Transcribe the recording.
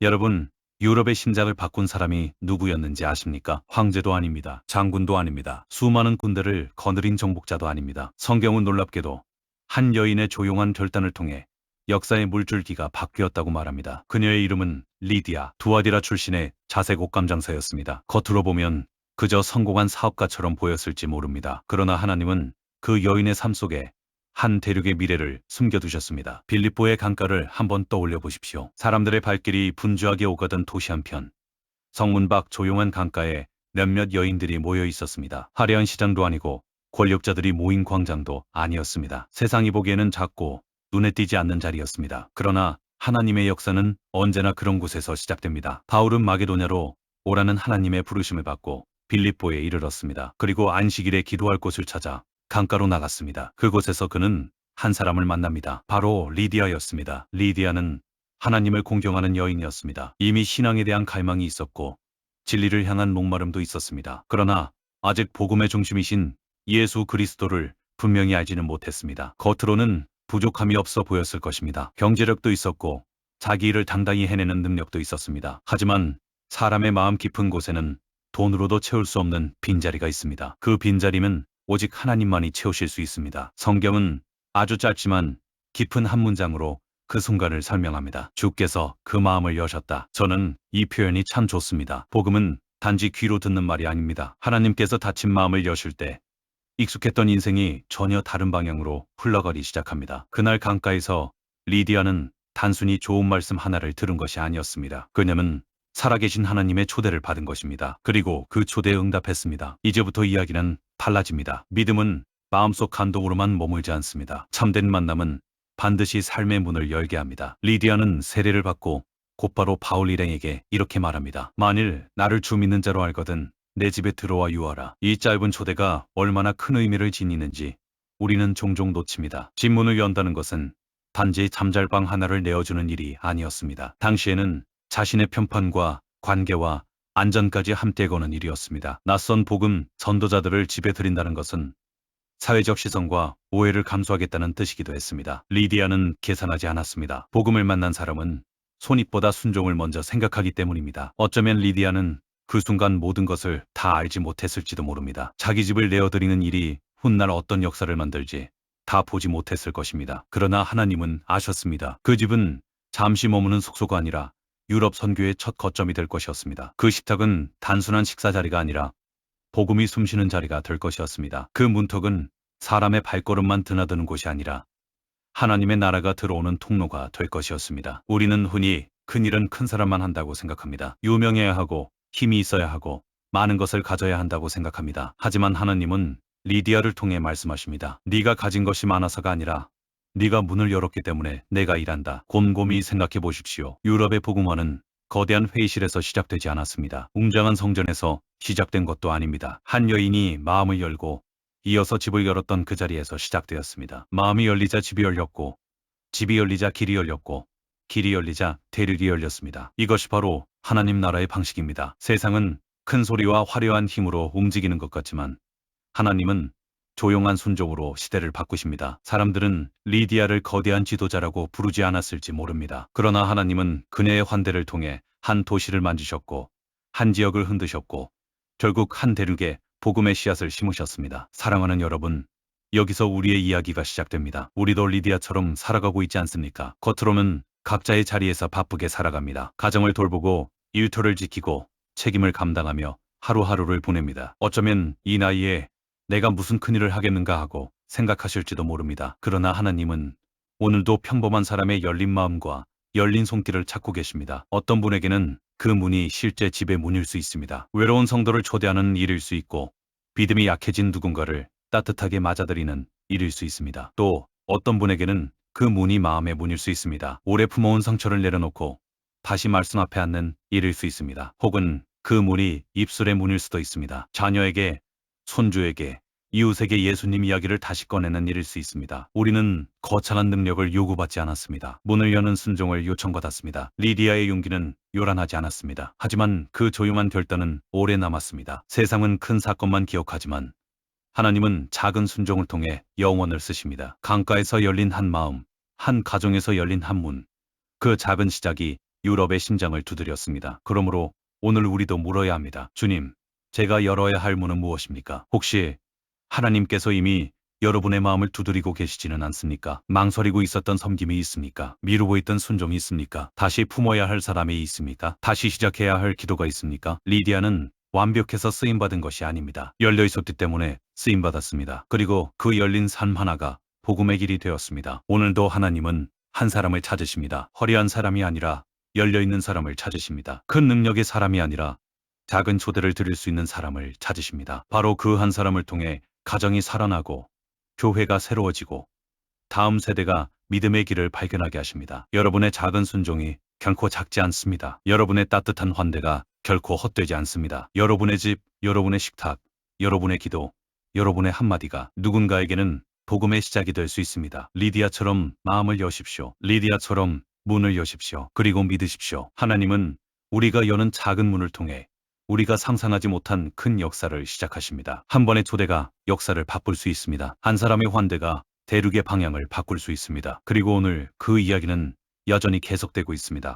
여러분, 유럽의 심장을 바꾼 사람이 누구였는지 아십니까? 황제도 아닙니다. 장군도 아닙니다. 수많은 군대를 거느린 정복자도 아닙니다. 성경은 놀랍게도 한 여인의 조용한 결단을 통해 역사의 물줄기가 바뀌었다고 말합니다. 그녀의 이름은 리디아, 두아디라 출신의 자색 옷감 장사였습니다. 겉으로 보면 그저 성공한 사업가처럼 보였을지 모릅니다. 그러나 하나님은 그 여인의 삶 속에 한 대륙의 미래를 숨겨두셨습니다. 빌립보의 강가를 한번 떠올려 보십시오. 사람들의 발길이 분주하게 오가던 도시 한편, 성문 밖 조용한 강가에 몇몇 여인들이 모여 있었습니다. 화려한 시장도 아니고 권력자들이 모인 광장도 아니었습니다. 세상이 보기에는 작고 눈에 띄지 않는 자리였습니다. 그러나 하나님의 역사는 언제나 그런 곳에서 시작됩니다. 바울은 마게도냐로 오라는 하나님의 부르심을 받고 빌립보에 이르렀습니다. 그리고 안식일에 기도할 곳을 찾아 강가로 나갔습니다. 그곳에서 그는 한 사람을 만납니다. 바로 리디아였습니다. 리디아는 하나님을 공경하는 여인이었습니다. 이미 신앙에 대한 갈망이 있었고 진리를 향한 목마름도 있었습니다. 그러나 아직 복음의 중심이신 예수 그리스도를 분명히 알지는 못했습니다. 겉으로는 부족함이 없어 보였을 것입니다. 경제력도 있었고 자기 일을 당당히 해내는 능력도 있었습니다. 하지만 사람의 마음 깊은 곳에는 돈으로도 채울 수 없는 빈자리가 있습니다. 그 빈자리는 오직 하나님만이 채우실 수 있습니다. 성경은 아주 짧지만 깊은 한 문장으로 그 순간을 설명합니다. 주께서 그 마음을 여셨다. 저는 이 표현이 참 좋습니다. 복음은 단지 귀로 듣는 말이 아닙니다. 하나님께서 닫힌 마음을 여실 때 익숙했던 인생이 전혀 다른 방향으로 흘러가기 시작합니다. 그날 강가에서 리디아는 단순히 좋은 말씀 하나를 들은 것이 아니었습니다. 그녀는 살아계신 하나님의 초대를 받은 것입니다. 그리고 그 초대에 응답했습니다. 이제부터 이야기는 달라집니다. 믿음은 마음속 감동으로만 머물지 않습니다. 참된 만남은 반드시 삶의 문을 열게 합니다. 리디아는 세례를 받고 곧바로 바울 일행에게 이렇게 말합니다. 만일 나를 주 믿는 자로 알거든 내 집에 들어와 유하라. 이 짧은 초대가 얼마나 큰 의미를 지니는지 우리는 종종 놓칩니다. 집문을 연다는 것은 단지 잠잘방 하나를 내어주는 일이 아니었습니다. 당시에는 자신의 편판과 관계와 안전까지 함께 거는 일이었습니다. 낯선 복음 전도자들을 집에 들인다는 것은 사회적 시선과 오해를 감수하겠다는 뜻이기도 했습니다. 리디아는 계산하지 않았습니다. 복음을 만난 사람은 손익보다 순종을 먼저 생각하기 때문입니다. 어쩌면 리디아는 그 순간 모든 것을 다 알지 못했을지도 모릅니다. 자기 집을 내어드리는 일이 훗날 어떤 역사를 만들지 다 보지 못했을 것입니다. 그러나 하나님은 아셨습니다. 그 집은 잠시 머무는 숙소가 아니라 유럽 선교의 첫 거점이 될 것이었습니다. 그 식탁은 단순한 식사 자리가 아니라 복음이 숨쉬는 자리가 될 것이었습니다. 그 문턱은 사람의 발걸음만 드나드는 곳이 아니라 하나님의 나라가 들어오는 통로가 될 것이었습니다. 우리는 흔히 큰일은 큰 사람만 한다고 생각합니다. 유명해야 하고 힘이 있어야 하고 많은 것을 가져야 한다고 생각합니다. 하지만 하나님은 리디아를 통해 말씀하십니다. 네가 가진 것이 많아서가 아니라 네가 문을 열었기 때문에 내가 일한다. 곰곰이 생각해 보십시오. 유럽의 복음화는 거대한 회의실에서 시작되지 않았습니다. 웅장한 성전에서 시작된 것도 아닙니다. 한 여인이 마음을 열고 이어서 집을 열었던 그 자리에서 시작되었습니다. 마음이 열리자 집이 열렸고 집이 열리자 길이 열렸고 길이 열리자 대륙이 열렸습니다. 이것이 바로 하나님 나라의 방식입니다. 세상은 큰 소리와 화려한 힘으로 움직이는 것 같지만 하나님은 조용한 순종으로 시대를 바꾸십니다. 사람들은 리디아를 거대한 지도자라고 부르지 않았을지 모릅니다. 그러나 하나님은 그녀의 환대를 통해 한 도시를 만지셨고 한 지역을 흔드셨고 결국 한 대륙에 복음의 씨앗을 심으셨습니다. 사랑하는 여러분, 여기서 우리의 이야기가 시작됩니다. 우리도 리디아처럼 살아가고 있지 않습니까? 겉으로는 각자의 자리에서 바쁘게 살아갑니다. 가정을 돌보고 일터를 지키고 책임을 감당하며 하루하루를 보냅니다. 어쩌면 이 나이에 내가 무슨 큰일을 하겠는가 하고 생각하실지도 모릅니다. 그러나 하나님은 오늘도 평범한 사람의 열린 마음과 열린 손길을 찾고 계십니다. 어떤 분에게는 그 문이 실제 집의 문일 수 있습니다. 외로운 성도를 초대하는 일일 수 있고 믿음이 약해진 누군가를 따뜻하게 맞아들이는 일일 수 있습니다. 또 어떤 분에게는 그 문이 마음의 문일 수 있습니다. 오래 품어온 상처를 내려놓고 다시 말씀 앞에 앉는 일일 수 있습니다. 혹은 그 문이 입술의 문일 수도 있습니다. 자녀에게, 손주에게, 이웃에게 예수님 이야기를 다시 꺼내는 일일 수 있습니다. 우리는 거창한 능력을 요구받지 않았습니다. 문을 여는 순종을 요청받았습니다. 리디아의 용기는 요란하지 않았습니다. 하지만 그 조용한 결단은 오래 남았습니다. 세상은 큰 사건만 기억하지만 하나님은 작은 순종을 통해 영원을 쓰십니다. 강가에서 열린 한 마음, 한 가정에서 열린 한 문, 그 작은 시작이 유럽의 심장을 두드렸습니다. 그러므로 오늘 우리도 물어야 합니다. 주님, 제가 열어야 할 문은 무엇입니까? 혹시 하나님께서 이미 여러분의 마음을 두드리고 계시지는 않습니까? 망설이고 있었던 섬김이 있습니까? 미루고 있던 순종이 있습니까? 다시 품어야 할 사람이 있습니까? 다시 시작해야 할 기도가 있습니까? 리디아는 완벽해서 쓰임받은 것이 아닙니다. 열려 있었기 때문에 쓰임받았습니다. 그리고 그 열린 삶 하나가 복음의 길이 되었습니다. 오늘도 하나님은 한 사람을 찾으십니다. 허리한 사람이 아니라 열려있는 사람을 찾으십니다. 큰 능력의 사람이 아니라 작은 초대를 드릴 수 있는 사람을 찾으십니다. 바로 그 한 사람을 통해 가정이 살아나고 교회가 새로워지고 다음 세대가 믿음의 길을 발견하게 하십니다. 여러분의 작은 순종이 결코 작지 않습니다. 여러분의 따뜻한 환대가 결코 헛되지 않습니다. 여러분의 집, 여러분의 식탁, 여러분의 기도, 여러분의 한마디가 누군가에게는 복음의 시작이 될 수 있습니다. 리디아처럼 마음을 여십시오. 리디아처럼 문을 여십시오. 그리고 믿으십시오. 하나님은 우리가 여는 작은 문을 통해 우리가 상상하지 못한 큰 역사를 시작하십니다. 한 번의 초대가 역사를 바꿀 수 있습니다. 한 사람의 환대가 대륙의 방향을 바꿀 수 있습니다. 그리고 오늘 그 이야기는 여전히 계속되고 있습니다.